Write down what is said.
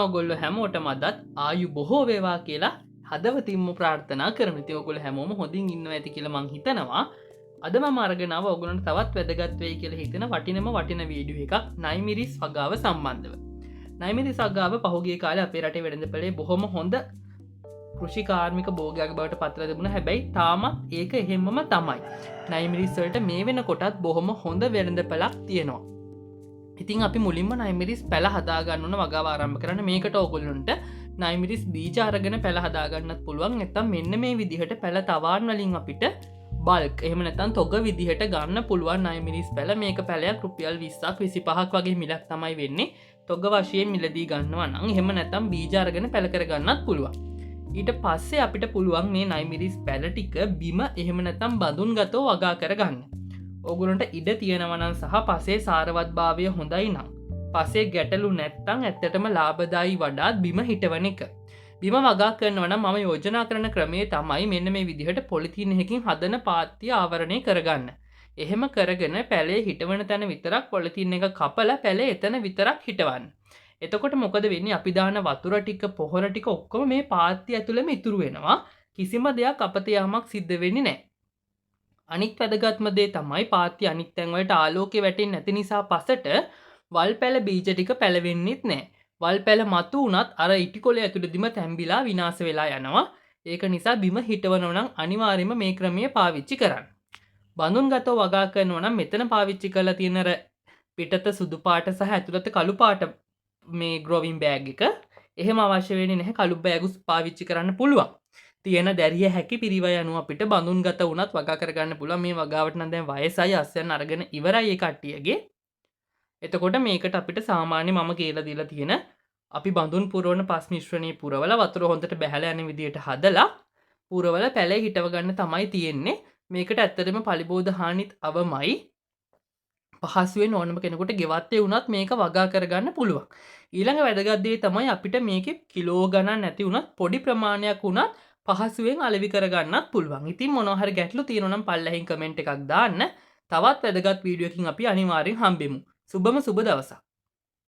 ඔයගොල්ලෝ හැමෝටම අදත් ආයු බොහෝ වේවා කියලා හදවතින්ම ප්‍රාර්ථනා කරමු. ඉතින් ඔයගොල්ලෝ හැමෝම හොඳින් ඉන්නවා ඇති කියලා මං හිතනවා. අද මම අරගෙන ආව ඔයගොල්ලන්ට තවත් වැදගත් වෙයි කියලා හිතෙන වටින වීඩියෝ එකක් නයිමිරිස් වගාව සම්බන්ධව. නයිමිරිස් වගාව පහුගිය කාලේ අපේ රටේ වෙළඳපොලේ බොහොම හොඳ කෘෂි කාර්මික භෝගයක් බවට පත්වලා තිබුණා. හැබැයි තාමත් ඒක එහෙමම තමයි. නයිමිරිස් වලට මේ වෙනකොටත් බොහොම හොඳ වෙළඳපළක් තියෙනවා. ඉතින් අපි මුලින්ම නයිමිරිස් පැල හදාගන්න ඕන වගාව ආරම්භ කරන්න. මේකට ඕගොල්ලොන්ට නයිමිරිස් බීජ අරගෙන පැල හදාගන්නත් පුළුවන්. නැත්නම් මෙන්න මේ විදිහට පැල තවාන් වලින් අපිට බල්ක් එහෙම නැත්නම් තොග විදිහට ගන්න පුළුවන් නයිමිරිස් පැල. මේක පැලයක් රුපියල් 20ක් 25ක් වගේ මිලක් තමයි වෙන්නේ. තොග වශයෙන් මිලදී ගන්නවා නම් එහෙම නැත්නම් බීජ අරගෙන පැල කරගන්නත් පුළුවන්. ඊට පස්සේ අපිට පුළුවන් මේ නයිමිරිස් පැල ටික බිම එහෙම නැත්නම් බඳුන් ගතව වගා කරගන්න. ඔගුලන්ට ඉඩ තියෙනවනන් සහ පසේ සාරවත්භාවය හොඳයි නම් පසේ ගැටලු නැත්තං ඇත්තටම ලාබදායි වඩාත් බිම හිටවන එක. බිම වගා කරනවන මම යෝජනා කරන ක්‍රමේ තමයි මෙන්න මේ විදිහට පොලිතිනයකින් හදන පාත්තිය ආවරණය කරගන්න. එහෙම කරගෙන පැලේ හිටවන තැන විතරක් පොලිතින එක කපල පැලේ එතන විතරක් හිටවන්න. එතකොට මොකද වෙන්නේ අපි දාන වතුර ටික පොහොර ටික ඔක්කොම මේ පාත්තිය ඇතුළෙම ඉතුරු වෙනවා. කිසිම දෙයක් අපතයාමක් සිද්ධ වෙන්නේ නැහැ. අනිත් වැදගත්ම දේ තමයි පාත්‍ය අනිත් තැන්වලට ආලෝකය වැටෙන්නේ නැති නිසා පසට වල් පැල බීජ ටික පැලවෙන්නෙත් නැහැ. වල් පැල මතු වුණත් අර ඉටිකොල ඇතුළේදීම තැම්බිලා විනාශ වෙලා යනවා. ඒක නිසා බිම හිටවනවා නම් අනිවාර්යයෙන්ම මේ ක්‍රමය පාවිච්චි කරන්න. බඳුන් ගතව වගා කරනවා නම් මෙතන පාවිච්චි කරලා තියෙන අර පිටත සුදු පාට සහ ඇතුළත කළු පාට මේ ග්‍රෝවින් බෑග් එක එහෙම අවශ්‍ය වෙන්නේ නැහැ. කළු බෑගුස් පාවිච්චි කරන්න පුළුවන්. තියෙන දැරිය හැකි පිරිවය අනුව අපිට බඳුන් ගත වුණත් වගා කරගන්න පුළුවන්. මේ වගාවට නම් දැන් වයසයි අස්සයන් අරගෙන ඉවරයි ඒ කට්ටියගේ. එතකොට මේකට අපිට සාමාන්‍ය මම කියලා දීලා තියෙන අපි බඳුන් පුරවන පස් මිශ්‍රණයේ පුරවලා වතුර හොඳට බැහැලා යන විදියට හදලා පුරවලා පැලේ හිටව ගන්න තමයි තියෙන්නේ. මේකට ඇත්තටම පලිබෝධ හානිත් අවමයි. පහසුවෙන් ඕනම කෙනෙකුට ගෙවත්තේ වුණත් මේක වගා කරගන්න පුළුවන්. ඊළඟ වැදගත් දේ තමයි අපිට මේකේ කිලෝ ගණන් නැති වුණත් පොඩි ප්‍රමාණයක් වුණත් පහසුවෙන් අලෙවි කරගන්නත් පුළුවන්. ඉතින් මොනවා හරි ගැටලු තියෙනවා නම් පල්ලෙහින් කමෙන්ට් එකක් දාන්න. තවත් වැදගත් වීඩියෝ එකකින් අපි අනිවාර්යෙන් හම්බෙමු. සුබම සුබ දවසක්.